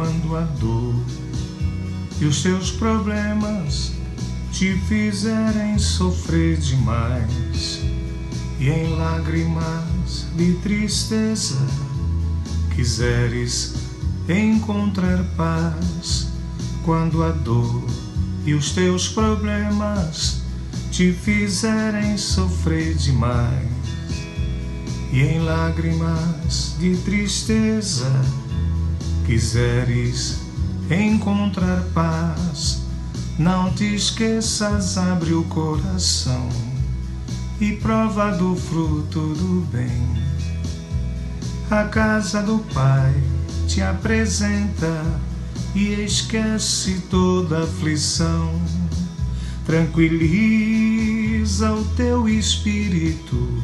quando a dor e os teus problemas te fizerem sofrer demais, e em lágrimas de tristeza quiseres encontrar paz, quando a dor e os teus problemas te fizerem sofrer demais, e em lágrimas de tristeza quiseres encontrar paz, não te esqueças, abre o coração e prova do fruto do bem. A casa do Pai te apresenta e esquece toda aflição. Tranquiliza o teu espírito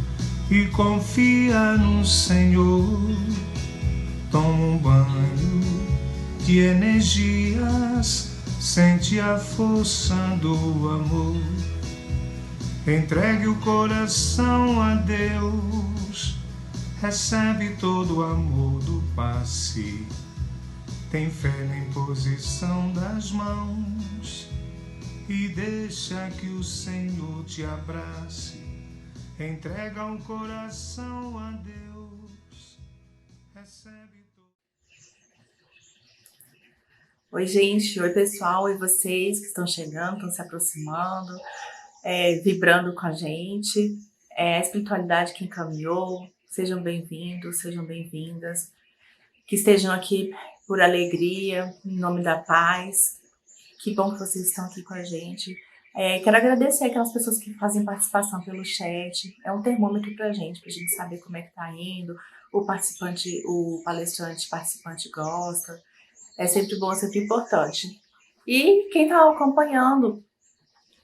e confia no Senhor. Toma um banho de energias, sente a força do amor. Entregue o coração a Deus, recebe todo o amor do passe. Tem fé na imposição das mãos e deixa que o Senhor te abrace. Entrega o coração a Deus, recebe todo. Oi, gente. Oi, pessoal. E vocês que estão chegando, estão se aproximando, vibrando com a gente. A espiritualidade que encaminhou. Sejam bem-vindos, sejam bem-vindas. Que estejam aqui por alegria, em nome da paz. Que bom que vocês estão aqui com a gente. Quero agradecer aquelas pessoas que fazem participação pelo chat. É um termômetro pra gente saber como é que tá indo. O palestrante participante gosta. É sempre bom, é sempre importante. E quem está acompanhando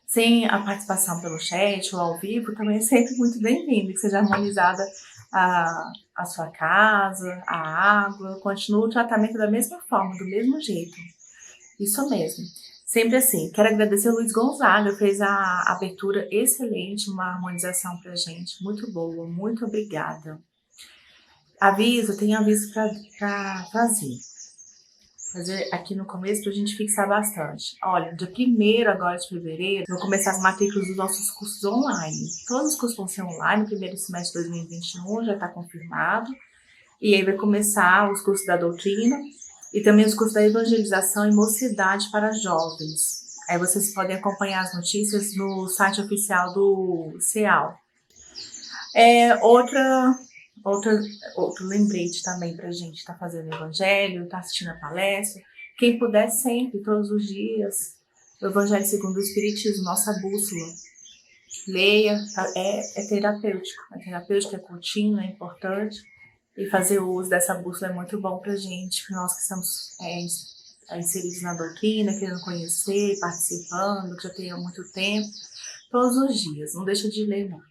sem a participação pelo chat ou ao vivo também é sempre muito bem-vindo. Que seja harmonizada a sua casa, a água, continue o tratamento da mesma forma, do mesmo jeito. Isso mesmo. Sempre assim. Quero agradecer o Luiz Gonzaga, fez a abertura excelente, uma harmonização pra gente, muito boa, muito obrigada. Tem aviso para fazer aqui no começo para a gente fixar bastante. Olha, dia 1º agora de fevereiro, vão começar as matrículas dos nossos cursos online. Todos os cursos vão ser online no primeiro semestre de 2021, já está confirmado. E aí vai começar os cursos da doutrina e também os cursos da evangelização e mocidade para jovens. Aí vocês podem acompanhar as notícias no site oficial do CEAL. Outro lembrete também pra gente estar fazendo evangelho, estar assistindo a palestra. Quem puder sempre, todos os dias, o Evangelho segundo o Espiritismo, nossa bússola. Leia, é terapêutico. É terapêutico, é contínuo, é importante. E fazer uso dessa bússola é muito bom pra gente, para nós que estamos inseridos na doutrina, querendo conhecer, participando, que já tem há muito tempo. Todos os dias, não deixa de ler, não.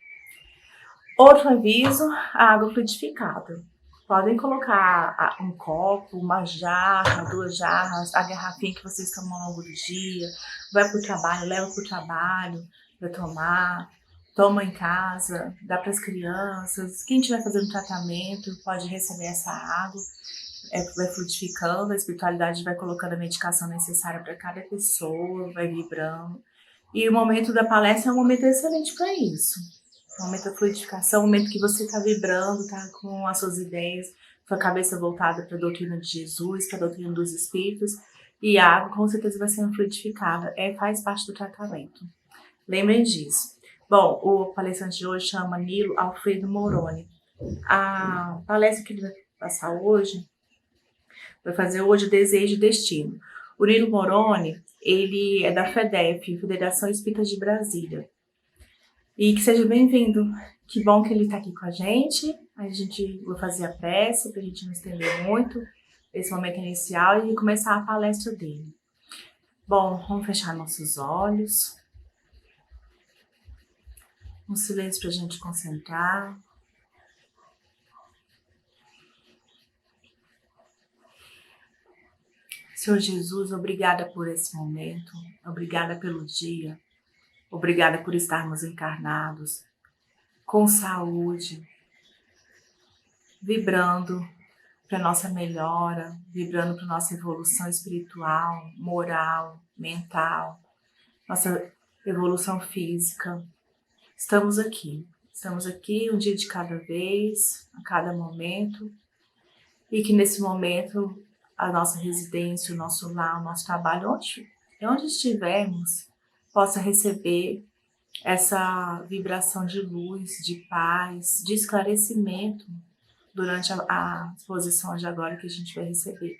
Outro aviso, a água fluidificada. Podem colocar um copo, uma jarra, 2 jarras, a garrafinha que vocês tomam ao longo do dia. Vai para o trabalho, leva para o trabalho para tomar. Toma em casa, dá para as crianças. Quem estiver fazendo tratamento pode receber essa água. Vai fluidificando, a espiritualidade vai colocando a medicação necessária para cada pessoa, vai vibrando. E o momento da palestra é um momento excelente para isso. O momento da fluidificação, o momento que você está vibrando, está com as suas ideias, sua cabeça voltada para a doutrina de Jesus, para a doutrina dos Espíritos, e a água com certeza vai sendo fluidificada, faz parte do tratamento. Lembrem disso. Bom, o palestrante de hoje chama Nilo Alfredo Moroni. A palestra que ele vai passar hoje, vai fazer hoje Desejo e Destino. O Nilo Moroni, ele é da FEDEF, Federação Espírita de Brasília. E que seja bem-vindo. Que bom que ele está aqui com a gente. Vou fazer a prece para a gente não estender muito esse momento inicial e começar a palestra dele. Bom, vamos fechar nossos olhos. Um silêncio para a gente concentrar. Senhor Jesus, obrigada por esse momento. Obrigada pelo dia. Obrigada por estarmos encarnados, com saúde, vibrando para nossa melhora, vibrando para nossa evolução espiritual, moral, mental, nossa evolução física. Estamos aqui um dia de cada vez, a cada momento, e que nesse momento a nossa residência, o nosso lar, o nosso trabalho, onde estivermos, possa receber essa vibração de luz, de paz, de esclarecimento durante a exposição de agora que a gente vai receber.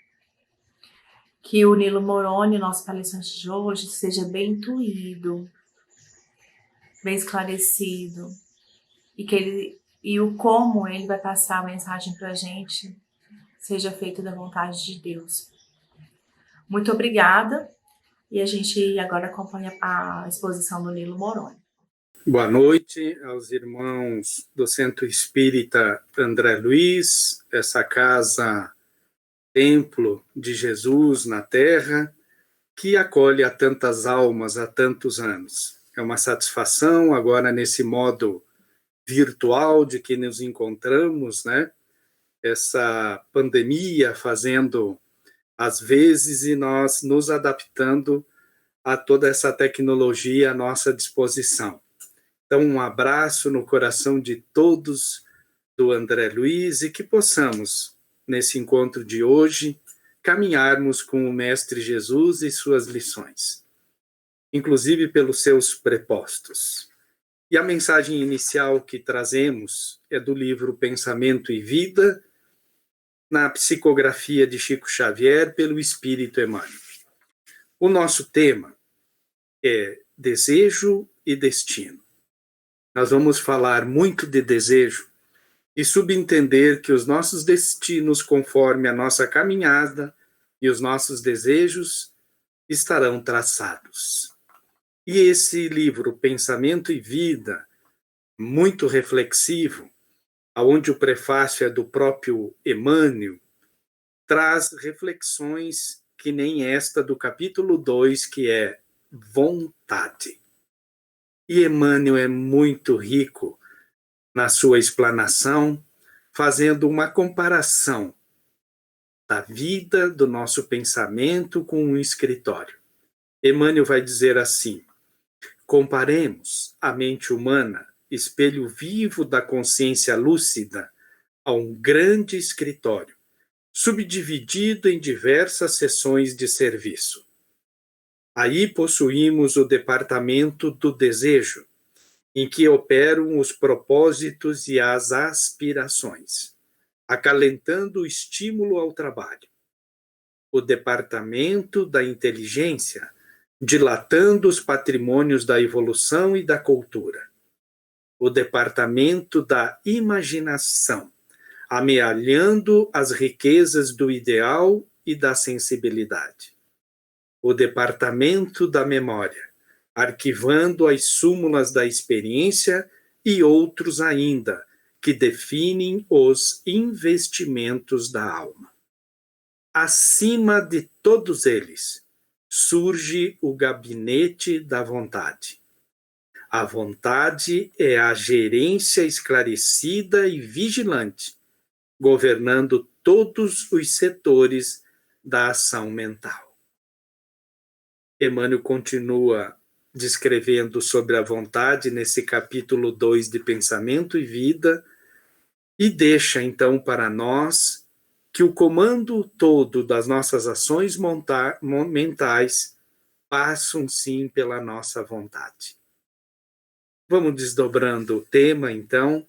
Que o Nilo Moroni, nosso palestrante de hoje, seja bem intuído, bem esclarecido, e o como ele vai passar a mensagem para a gente seja feita da vontade de Deus. Muito obrigada, e a gente agora acompanha a exposição do Nilo Moroni. Boa noite aos irmãos do Centro Espírita André Luiz, essa casa, templo de Jesus na Terra, que acolhe a tantas almas há tantos anos. É uma satisfação agora nesse modo virtual de que nos encontramos, né? Essa pandemia fazendo às vezes e nós nos adaptando a toda essa tecnologia à nossa disposição. Então, um abraço no coração de todos do André Luiz e que possamos, nesse encontro de hoje, caminharmos com o Mestre Jesus e suas lições, inclusive pelos seus prepostos. E a mensagem inicial que trazemos é do livro Pensamento e Vida, na psicografia de Chico Xavier, pelo Espírito Emmanuel. O nosso tema é desejo e destino. Nós vamos falar muito de desejo e subentender que os nossos destinos, conforme a nossa caminhada e os nossos desejos, estarão traçados. E esse livro, Pensamento e Vida, muito reflexivo, onde o prefácio é do próprio Emmanuel, traz reflexões que nem esta do capítulo 2, que é vontade. E Emmanuel é muito rico na sua explanação, fazendo uma comparação da vida, do nosso pensamento com um escritório. Emmanuel vai dizer assim: comparemos a mente humana, espelho vivo da consciência lúcida, a um grande escritório, subdividido em diversas seções de serviço. Aí possuímos o departamento do desejo, em que operam os propósitos e as aspirações, acalentando o estímulo ao trabalho. O departamento da inteligência, dilatando os patrimônios da evolução e da cultura. O departamento da imaginação, amealhando as riquezas do ideal e da sensibilidade. O departamento da memória, arquivando as súmulas da experiência e outros ainda, que definem os investimentos da alma. Acima de todos eles, surge o gabinete da vontade. A vontade é a gerência esclarecida e vigilante, governando todos os setores da ação mental. Emmanuel continua descrevendo sobre a vontade nesse capítulo 2 de Pensamento e Vida e deixa então para nós que o comando todo das nossas ações mentais passam sim pela nossa vontade. Vamos desdobrando o tema então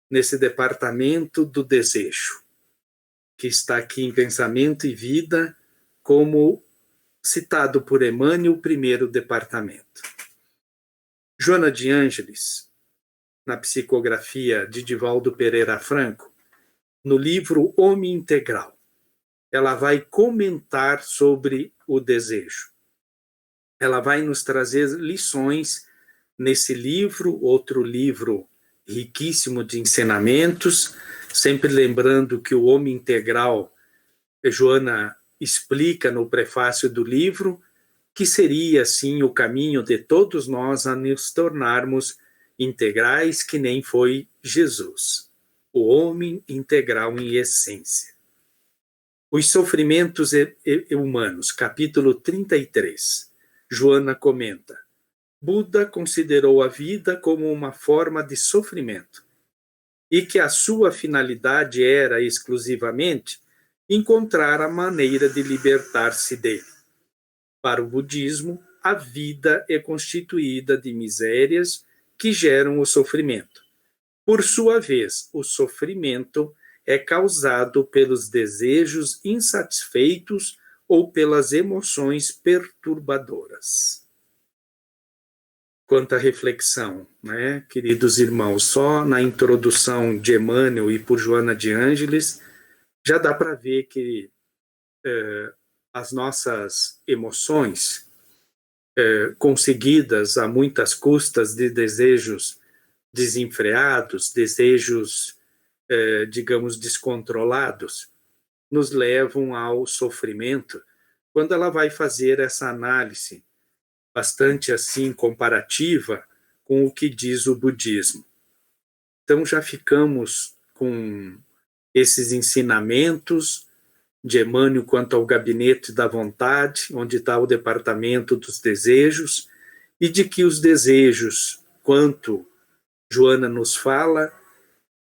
nesse departamento do desejo, que está aqui em Pensamento e Vida como citado por Emmanuel, o primeiro departamento. Joana de Ângeles, na psicografia de Divaldo Pereira Franco, no livro Homem Integral, ela vai comentar sobre o desejo. Ela vai nos trazer lições nesse livro, outro livro riquíssimo de ensinamentos, sempre lembrando que o Homem Integral, Joana explica no prefácio do livro, que seria, assim, o caminho de todos nós a nos tornarmos integrais, que nem foi Jesus, o homem integral em essência. Os sofrimentos humanos, capítulo 33. Joana comenta: Buda considerou a vida como uma forma de sofrimento e que a sua finalidade era exclusivamente encontrar a maneira de libertar-se dele. Para o budismo, a vida é constituída de misérias que geram o sofrimento. Por sua vez, o sofrimento é causado pelos desejos insatisfeitos ou pelas emoções perturbadoras. Quanto à reflexão, né, queridos irmãos, só na introdução de Emmanuel e por Joana de Ângeles, já dá para ver que as nossas emoções, conseguidas a muitas custas de desejos desenfreados, desejos, digamos, descontrolados, nos levam ao sofrimento, quando ela vai fazer essa análise bastante assim comparativa com o que diz o budismo. Então já ficamos com esses ensinamentos de Emmanuel quanto ao gabinete da vontade, onde está o departamento dos desejos, e de que os desejos, quanto Joana nos fala,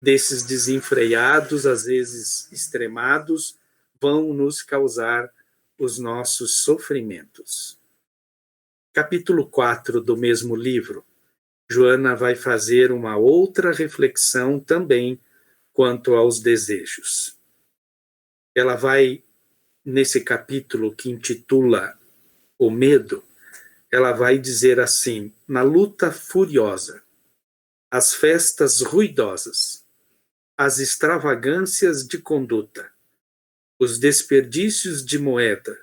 desses desenfreados, às vezes extremados, vão nos causar os nossos sofrimentos. Capítulo 4 do mesmo livro, Joana vai fazer uma outra reflexão também quanto aos desejos. Ela vai, nesse capítulo que intitula O Medo, ela vai dizer assim: na luta furiosa, as festas ruidosas, as extravagâncias de conduta, os desperdícios de moeda,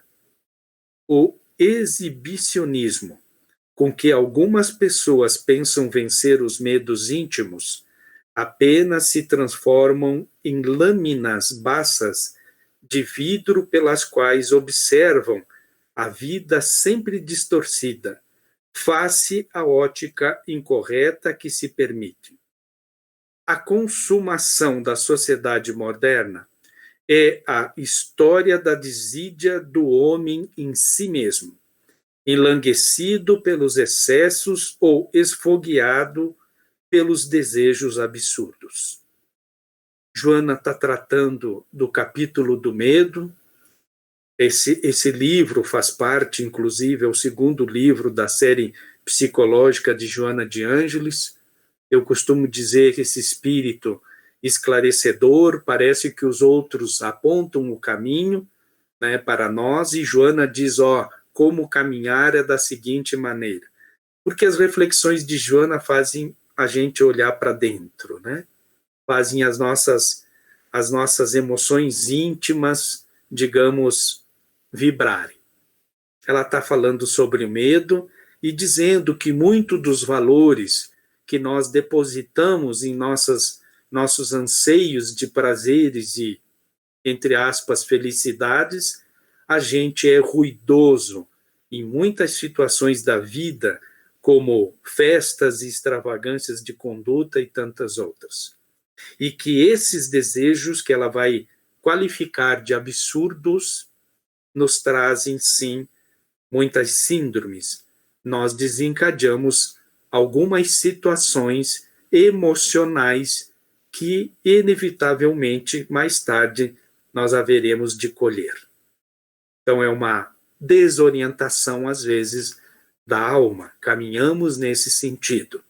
o exibicionismo com que algumas pessoas pensam vencer os medos íntimos apenas se transformam em lâminas baças de vidro pelas quais observam a vida sempre distorcida, face à ótica incorreta que se permite. A consumação da sociedade moderna é a história da desídia do homem em si mesmo, enlanguecido pelos excessos ou esfogueado pelos desejos absurdos. Joana está tratando do capítulo do medo. Esse livro faz parte, inclusive, é o segundo livro da série psicológica de Joana de Ângeles. Eu costumo dizer que esse espírito esclarecedor, parece que os outros apontam o caminho, né, para nós, e Joana diz, como caminhar é da seguinte maneira. Porque as reflexões de Joana fazem a gente olhar para dentro, né? Fazem as nossas emoções íntimas, digamos, vibrarem. Ela está falando sobre o medo e dizendo que muito dos valores que nós depositamos em nossos anseios de prazeres e, entre aspas, felicidades, a gente é ruidoso em muitas situações da vida, como festas e extravagâncias de conduta e tantas outras. E que esses desejos que ela vai qualificar de absurdos nos trazem, sim, muitas síndromes. Nós desencadeamos algumas situações emocionais que, inevitavelmente, mais tarde, nós haveremos de colher. Então, é uma desorientação, às vezes, da alma. Caminhamos nesse sentido.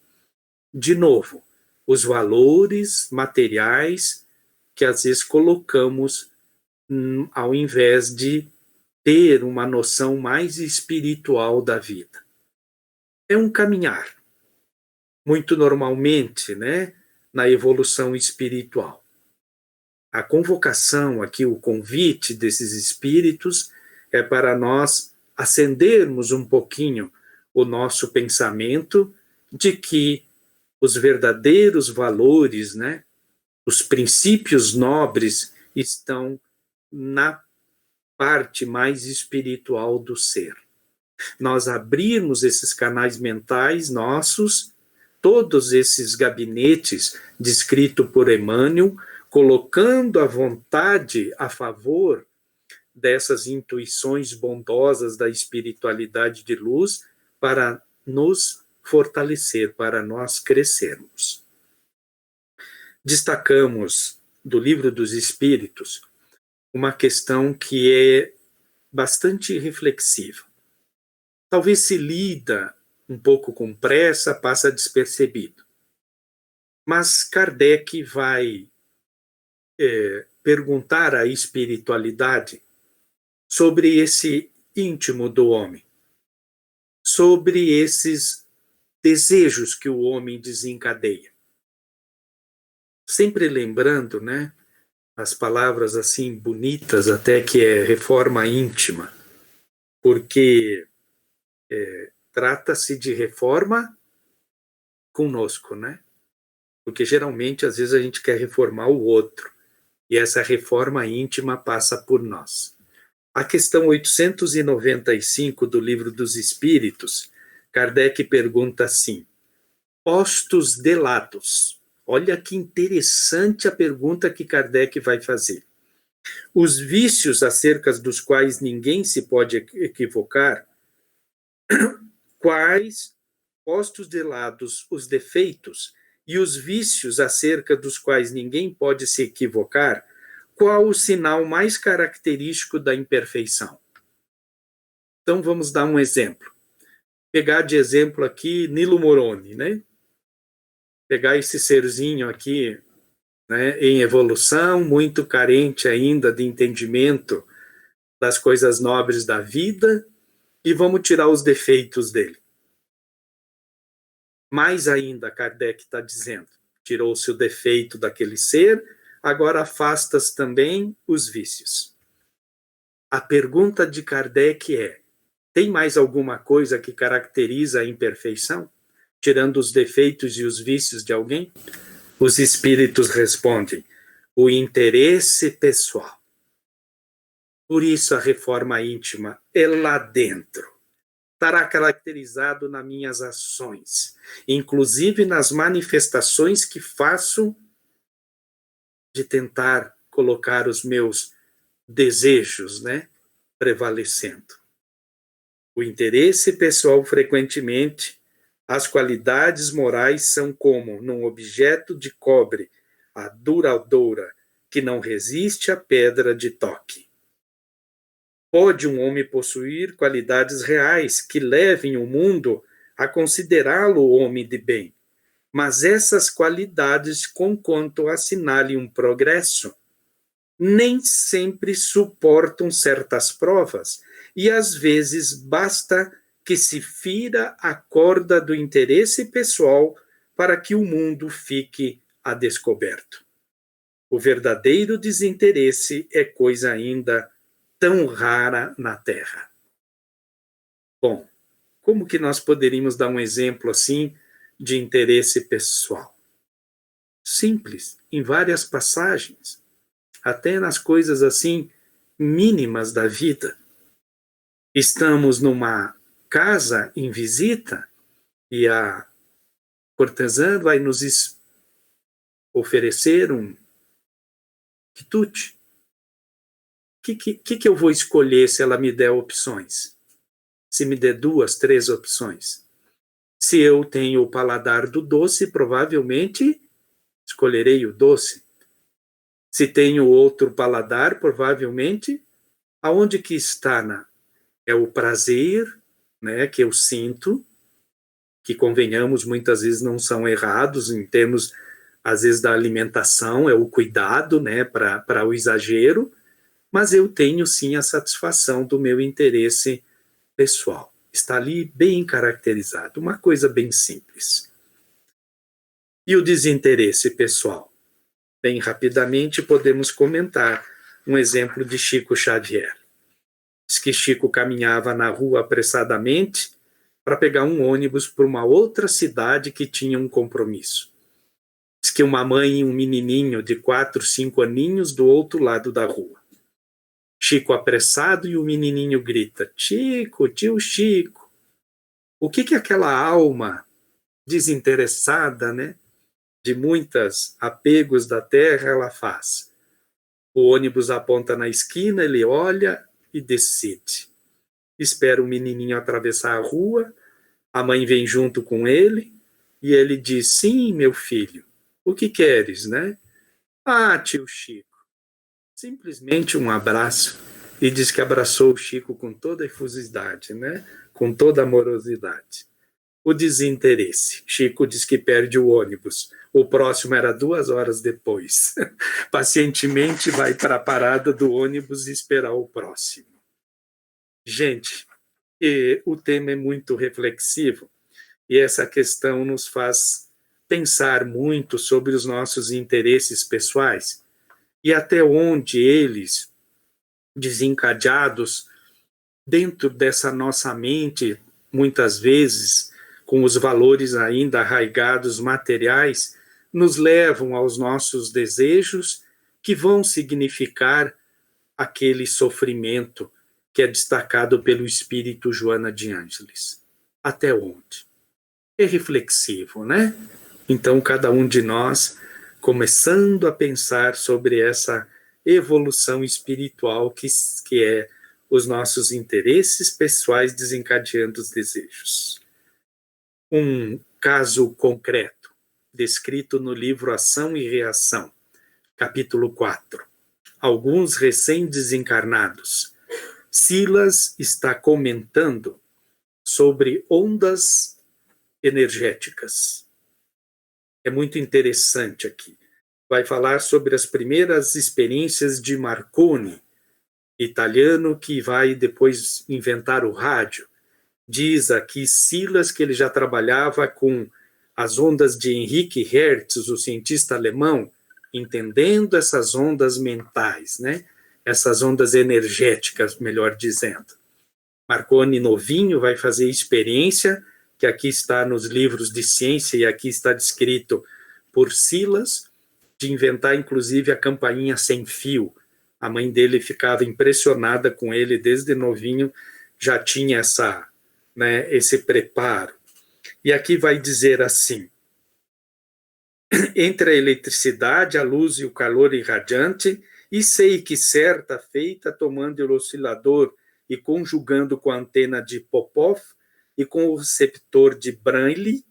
De novo, os valores materiais que, às vezes, colocamos ao invés de ter uma noção mais espiritual da vida. É um caminhar, muito normalmente, né, na evolução espiritual. A convocação aqui, o convite desses espíritos é para nós acendermos um pouquinho o nosso pensamento de que os verdadeiros valores, né, os princípios nobres estão na parte mais espiritual do ser. Nós abrirmos esses canais mentais nossos, todos esses gabinetes descritos por Emmanuel, colocando a vontade a favor dessas intuições bondosas da espiritualidade de luz para nos fortalecer, para nós crescermos. Destacamos do Livro dos Espíritos uma questão que é bastante reflexiva. Talvez se lida um pouco com pressa, passa despercebido. Mas Kardec vai perguntar à espiritualidade sobre esse íntimo do homem, sobre esses desejos que o homem desencadeia. Sempre lembrando, né, as palavras assim bonitas, até que é reforma íntima, porque trata-se de reforma conosco, né? Porque geralmente, às vezes, a gente quer reformar o outro, e essa reforma íntima passa por nós. A questão 895 do Livro dos Espíritos, Kardec pergunta assim: postos delatos. Olha que interessante a pergunta que Kardec vai fazer. Os vícios acerca dos quais ninguém se pode equivocar, quais, postos de lado os defeitos e os vícios acerca dos quais ninguém pode se equivocar, qual o sinal mais característico da imperfeição? Então vamos dar um exemplo. Pegar de exemplo aqui Nilo Moroni, né? Pegar esse serzinho aqui, né, em evolução, muito carente ainda de entendimento das coisas nobres da vida, e vamos tirar os defeitos dele. Mais ainda, Kardec está dizendo, tirou-se o defeito daquele ser, agora afasta-se também os vícios. A pergunta de Kardec é: tem mais alguma coisa que caracteriza a imperfeição, tirando os defeitos e os vícios de alguém? Os espíritos respondem: o interesse pessoal. Por isso a reforma íntima é lá dentro. Estará caracterizado nas minhas ações, inclusive nas manifestações que faço de tentar colocar os meus desejos, né, prevalecendo. O interesse pessoal, frequentemente, as qualidades morais são como num objeto de cobre, a duradoura, que não resiste à pedra de toque. Pode um homem possuir qualidades reais que levem o mundo a considerá-lo homem de bem, mas essas qualidades, conquanto assinalem um progresso, nem sempre suportam certas provas, e às vezes basta que se fira a corda do interesse pessoal para que o mundo fique a descoberto. O verdadeiro desinteresse é coisa ainda tão rara na Terra. Bom, como que nós poderíamos dar um exemplo assim de interesse pessoal? Simples, em várias passagens, até nas coisas assim mínimas da vida. Estamos numa casa em visita e a cortesã vai nos oferecer um quitute. O que eu vou escolher se ela me der opções? Se me der 2, 3 opções? Se eu tenho o paladar do doce, provavelmente escolherei o doce. Se tenho outro paladar, provavelmente, aonde que está? É o prazer, né, que eu sinto, que, convenhamos, muitas vezes não são errados em termos, às vezes, da alimentação, é o cuidado, né, para o exagero, mas eu tenho sim a satisfação do meu interesse pessoal. Está ali bem caracterizado, uma coisa bem simples. E o desinteresse pessoal? Bem rapidamente podemos comentar um exemplo de Chico Xavier. Diz que Chico caminhava na rua apressadamente para pegar um ônibus para uma outra cidade que tinha um compromisso. Diz que uma mãe e um menininho de 4, 5 aninhos do outro lado da rua. Chico apressado e o menininho grita: Chico, tio Chico. O que aquela alma desinteressada, né, de muitos apegos da terra, ela faz? O ônibus aponta na esquina, ele olha, e decide. Espera o menininho atravessar a rua, a mãe vem junto com ele, e ele diz: sim, meu filho, o que queres, né? Ah, tio Chico. Simplesmente um abraço, e diz que abraçou o Chico com toda a efusividade, né? Com toda a amorosidade. O desinteresse. Chico diz que perde o ônibus. O próximo era 2 horas depois. Pacientemente vai para a parada do ônibus e esperar o próximo. Gente, o tema é muito reflexivo e essa questão nos faz pensar muito sobre os nossos interesses pessoais e até onde eles, desencadeados dentro dessa nossa mente, muitas vezes com os valores ainda arraigados materiais, nos levam aos nossos desejos que vão significar aquele sofrimento que é destacado pelo espírito Joana de Ângeles. Até onde? É reflexivo, né? Então, cada um de nós começando a pensar sobre essa evolução espiritual que é os nossos interesses pessoais desencadeando os desejos. Um caso concreto, descrito no livro Ação e Reação, capítulo 4. Alguns recém-desencarnados. Silas está comentando sobre ondas energéticas. É muito interessante aqui. Vai falar sobre as primeiras experiências de Marconi, italiano que vai depois inventar o rádio. Diz aqui Silas que ele já trabalhava com as ondas de Henrique Hertz, o cientista alemão, entendendo essas ondas mentais, né? Essas ondas energéticas, melhor dizendo. Marconi, novinho, vai fazer experiência, que aqui está nos livros de ciência e aqui está descrito por Silas, de inventar inclusive a campainha sem fio. A mãe dele ficava impressionada com ele desde novinho, já tinha esse preparo. E aqui vai dizer assim: entre a eletricidade, a luz e o calor irradiante, e sei que certa feita, tomando o oscilador e conjugando com a antena de Popov e com o receptor de Branly,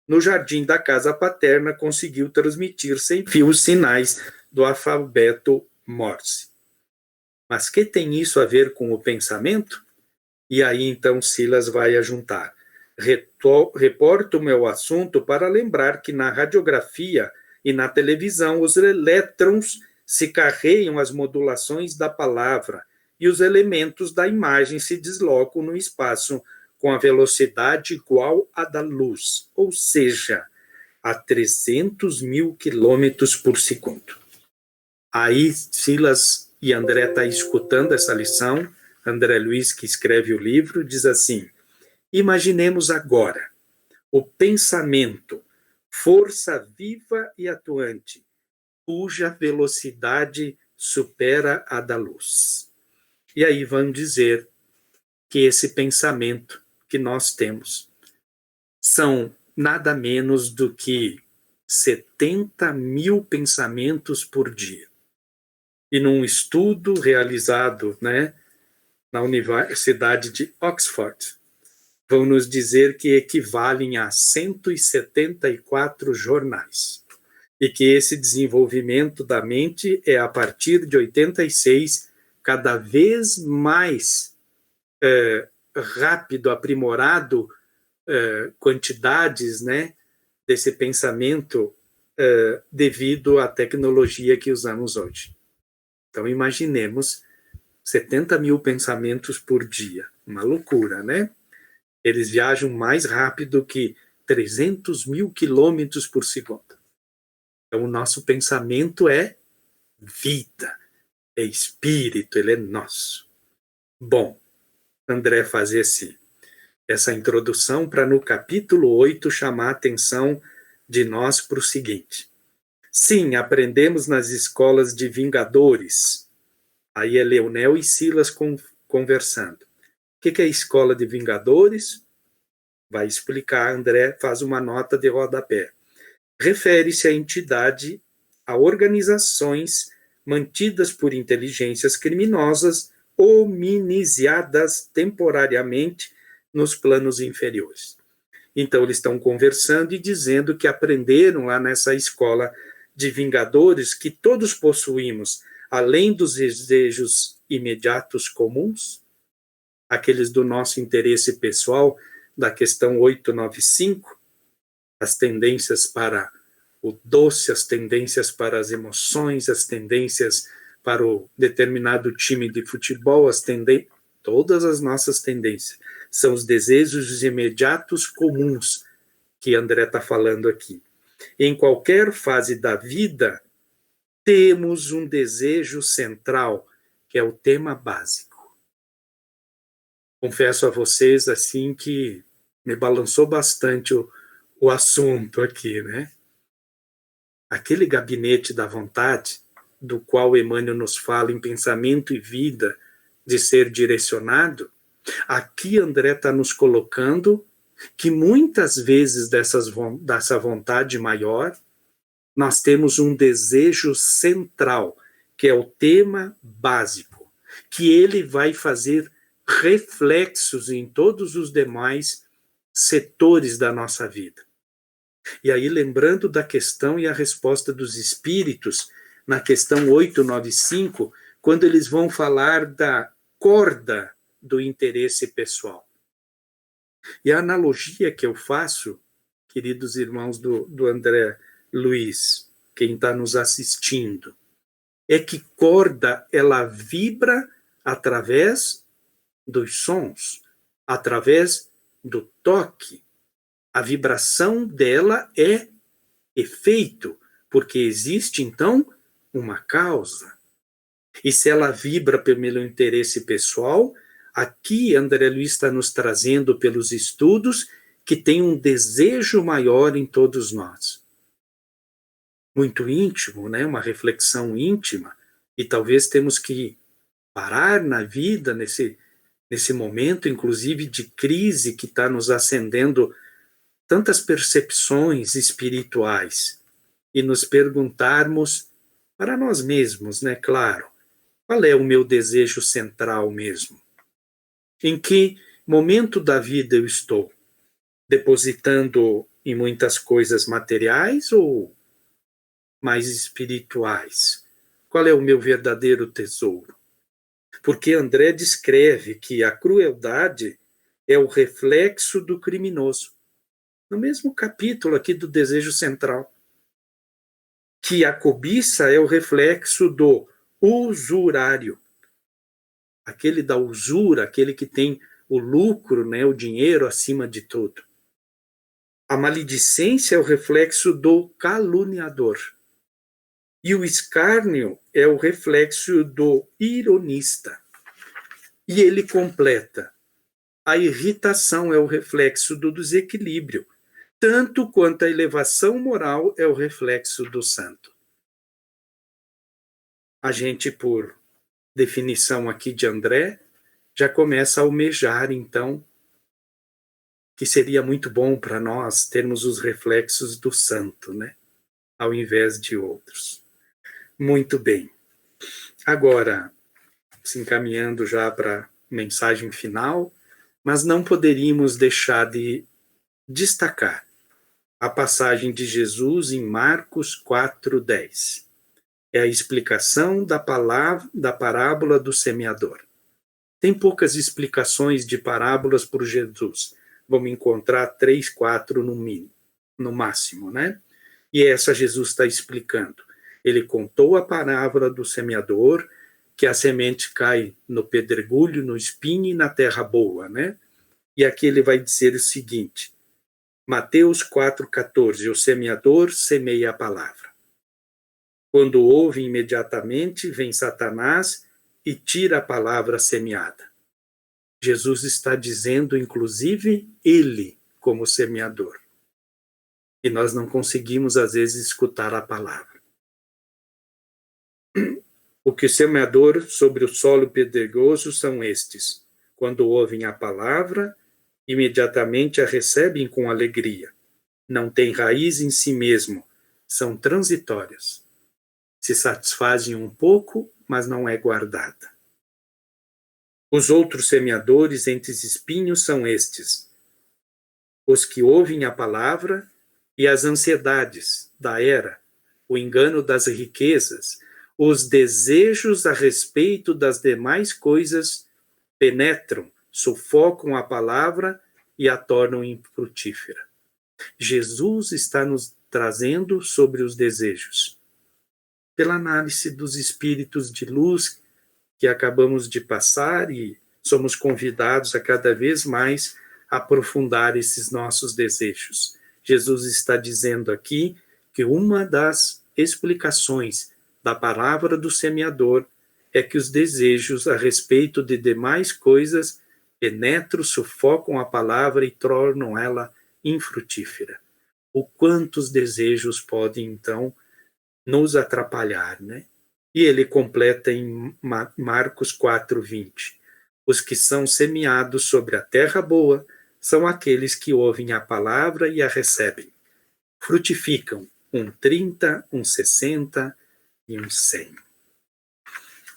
no jardim da casa paterna conseguiu transmitir sem fio os sinais do alfabeto Morse. Mas que tem isso a ver com o pensamento? E aí então Silas vai ajuntar. Reporto o meu assunto para lembrar que na radiografia e na televisão os elétrons se carregam as modulações da palavra e os elementos da imagem se deslocam no espaço com a velocidade igual à da luz, ou seja, a 300 mil quilômetros por segundo. Aí Silas e André estão escutando essa lição. André Luiz, que escreve o livro, diz assim: imaginemos agora o pensamento, força viva e atuante, cuja velocidade supera a da luz. E aí vão dizer que esse pensamento que nós temos são nada menos do que 70 mil pensamentos por dia. E num estudo realizado, na Universidade de Oxford, vão nos dizer que equivalem a 174 jornais. E que esse desenvolvimento da mente é a partir de 86, cada vez mais rápido, aprimorado, quantidades, desse pensamento devido à tecnologia que usamos hoje. Então, imaginemos 70 mil pensamentos por dia. Uma loucura, né? Eles viajam mais rápido que 300 mil quilômetros por segundo. Então, o nosso pensamento é vida, é espírito, ele é nosso. Bom, André faz essa introdução para no capítulo 8 chamar a atenção de nós para o seguinte. Sim, aprendemos nas escolas de vingadores. Aí é Leonel e Silas conversando. O que é a escola de vingadores? Vai explicar, André faz uma nota de rodapé. Refere-se à entidade, a organizações mantidas por inteligências criminosas hominiziadas temporariamente nos planos inferiores. Então, eles estão conversando e dizendo que aprenderam lá nessa escola de vingadores que todos possuímos, além dos desejos imediatos comuns, aqueles do nosso interesse pessoal, da questão 895, as tendências para o doce, as tendências para as emoções, as tendências para o determinado time de futebol, todas as nossas tendências são os desejos imediatos comuns que André está falando aqui. Em qualquer fase da vida, temos um desejo central, que é o tema básico. Confesso a vocês, assim, que me balançou bastante o assunto aqui, né? Aquele gabinete da vontade, do qual Emmanuel nos fala em Pensamento e Vida, de ser direcionado, aqui André está nos colocando que muitas vezes dessa vontade maior, nós temos um desejo central, que é o tema básico, que ele vai fazer reflexos em todos os demais setores da nossa vida. E aí, lembrando da questão e a resposta dos espíritos, na questão 895, quando eles vão falar da corda do interesse pessoal. E a analogia que eu faço, queridos irmãos do André Luiz, quem está nos assistindo, é que corda, ela vibra através dos sons, através do toque. A vibração dela é efeito, porque existe, então, uma causa. E se ela vibra pelo interesse pessoal, aqui André Luiz está nos trazendo pelos estudos que tem um desejo maior em todos nós. Muito íntimo, né? Uma reflexão íntima, e talvez temos que parar na vida, nesse momento, inclusive, de crise que está nos acendendo tantas percepções espirituais, e nos perguntarmos para nós mesmos, né, claro, qual é o meu desejo central mesmo? Em que momento da vida eu estou? Depositando em muitas coisas materiais ou mais espirituais? Qual é o meu verdadeiro tesouro? Porque André descreve que a crueldade é o reflexo do criminoso. No mesmo capítulo aqui do desejo central. Que a cobiça é o reflexo do usurário. Aquele da usura, aquele que tem o lucro, né, o dinheiro acima de tudo. A maledicência é o reflexo do caluniador. E o escárnio é o reflexo do ironista. E ele completa. A irritação é o reflexo do desequilíbrio, tanto quanto a elevação moral é o reflexo do santo. A gente, por definição aqui de André, já começa a almejar, então, que seria muito bom para nós termos os reflexos do santo, né? Ao invés de outros. Muito bem. Agora, se encaminhando já para a mensagem final, mas não poderíamos deixar de destacar a passagem de Jesus em Marcos 4:10. É a explicação da parábola do semeador. Tem poucas explicações de parábolas por Jesus. Vamos encontrar 3, 4 no máximo, né? E essa Jesus está explicando. Ele contou a parábola do semeador, que a semente cai no pedregulho, no espinho e na terra boa, né? E aqui ele vai dizer o seguinte, Mateus 4,14, o semeador semeia a palavra. Quando ouve imediatamente, vem Satanás e tira a palavra semeada. Jesus está dizendo, inclusive, ele como semeador. E nós não conseguimos, às vezes, escutar a palavra. O que o semeador sobre o solo pedregoso são estes. Quando ouvem a palavra, imediatamente a recebem com alegria. Não têm raiz em si mesmo, são transitórias. Se satisfazem um pouco, mas não é guardada. Os outros semeadores entre os espinhos são estes: os que ouvem a palavra e as ansiedades da era, o engano das riquezas, os desejos a respeito das demais coisas penetram, sufocam a palavra e a tornam infrutífera. Jesus está nos trazendo sobre os desejos. Pela análise dos espíritos de luz que acabamos de passar, e somos convidados a cada vez mais aprofundar esses nossos desejos. Jesus está dizendo aqui que uma das explicações da palavra do semeador é que os desejos a respeito de demais coisas penetram, sufocam a palavra e tornam ela infrutífera. O quanto os desejos podem, então, nos atrapalhar, né? E ele completa em Marcos 4:20. Os que são semeados sobre a terra boa são aqueles que ouvem a palavra e a recebem. Frutificam 30, 60 e 100.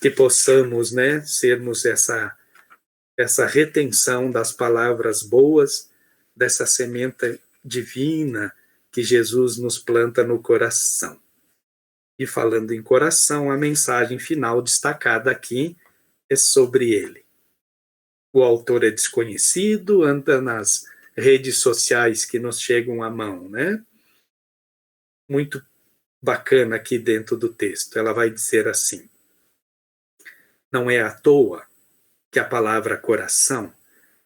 Que possamos, né, sermos essa retenção das palavras boas, dessa semente divina que Jesus nos planta no coração. E falando em coração, a mensagem final destacada aqui é sobre ele. O autor é desconhecido, anda nas redes sociais que nos chegam à mão, né? Muito bacana aqui dentro do texto. Ela vai dizer assim: não é à toa que a palavra coração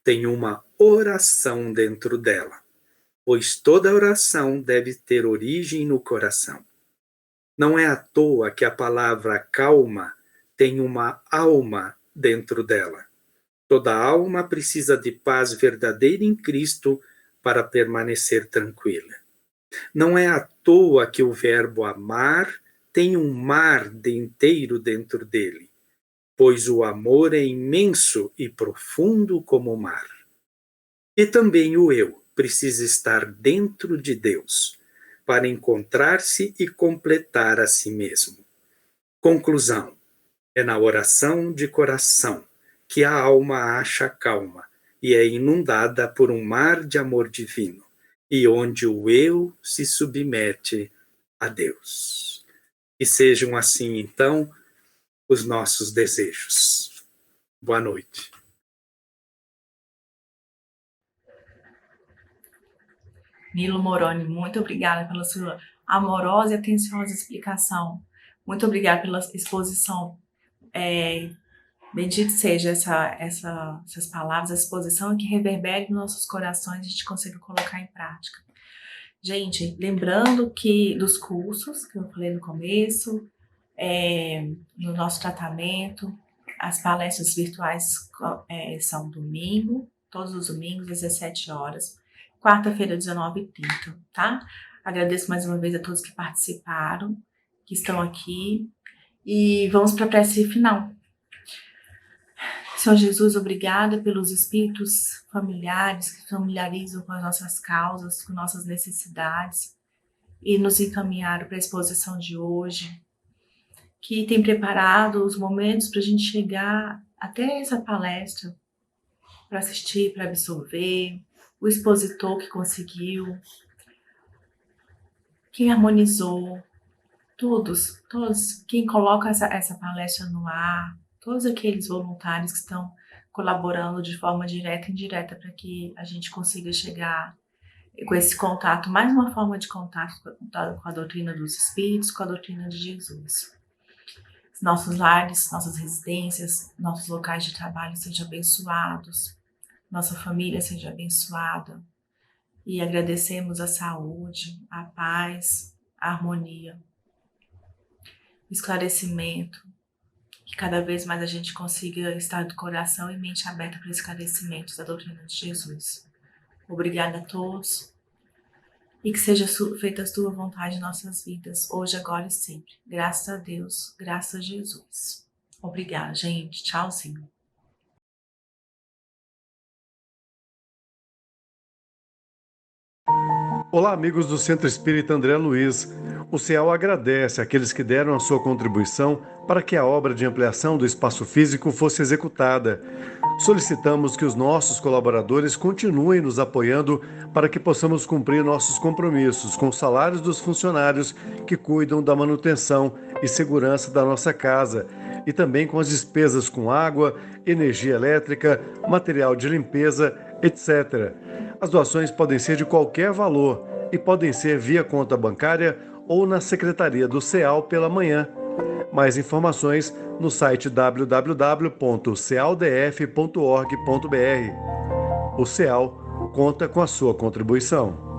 tem uma oração dentro dela, pois toda oração deve ter origem no coração. Não é à toa que a palavra calma tem uma alma dentro dela. Toda alma precisa de paz verdadeira em Cristo para permanecer tranquila. Não é à toa que o verbo amar tem um mar inteiro dentro dele, pois o amor é imenso e profundo como o mar. E também o eu precisa estar dentro de Deus, para encontrar-se e completar a si mesmo. Conclusão: é na oração de coração que a alma acha calma e é inundada por um mar de amor divino, e onde o eu se submete a Deus. E sejam assim, então, os nossos desejos. Boa noite. Nilo Moroni, muito obrigada pela sua amorosa e atenciosa explicação. Muito obrigada pela exposição. Bendito seja essas palavras, essa exposição, que reverbere nos nossos corações e a gente consiga colocar em prática. Gente, lembrando que dos cursos que eu falei no começo, no nosso tratamento, as palestras virtuais são domingo, todos os domingos, às 17 horas, quarta-feira, 19h30, tá? Agradeço mais uma vez a todos que participaram, que estão aqui, e vamos para a prece final. Senhor Jesus, obrigada pelos espíritos familiares que familiarizam com as nossas causas, com nossas necessidades e nos encaminharam para a exposição de hoje, que tem preparado os momentos para a gente chegar até essa palestra, para assistir, para absorver, o expositor que conseguiu, quem harmonizou, todos, quem coloca essa palestra no ar, todos aqueles voluntários que estão colaborando de forma direta e indireta para que a gente consiga chegar com esse contato, mais uma forma de contato com a doutrina dos Espíritos, com a doutrina de Jesus. Nossos lares, nossas residências, nossos locais de trabalho sejam abençoados, nossa família seja abençoada, e agradecemos a saúde, a paz, a harmonia, o esclarecimento, que cada vez mais a gente consiga estar de coração e mente aberta para esclarecimentos da doutrina de Jesus. Obrigada a todos e que seja feita a tua vontade em nossas vidas, hoje, agora e sempre. Graças a Deus, graças a Jesus. Obrigada, gente. Tchauzinho. Olá, amigos do Centro Espírita André Luiz. O CEAL agradece àqueles que deram a sua contribuição para que a obra de ampliação do espaço físico fosse executada. Solicitamos que os nossos colaboradores continuem nos apoiando para que possamos cumprir nossos compromissos com os salários dos funcionários que cuidam da manutenção e segurança da nossa casa e também com as despesas com água, energia elétrica, material de limpeza, etc. As doações podem ser de qualquer valor e podem ser via conta bancária ou na Secretaria do CEAL pela manhã. Mais informações no site www.cealdf.org.br. O CEAL conta com a sua contribuição.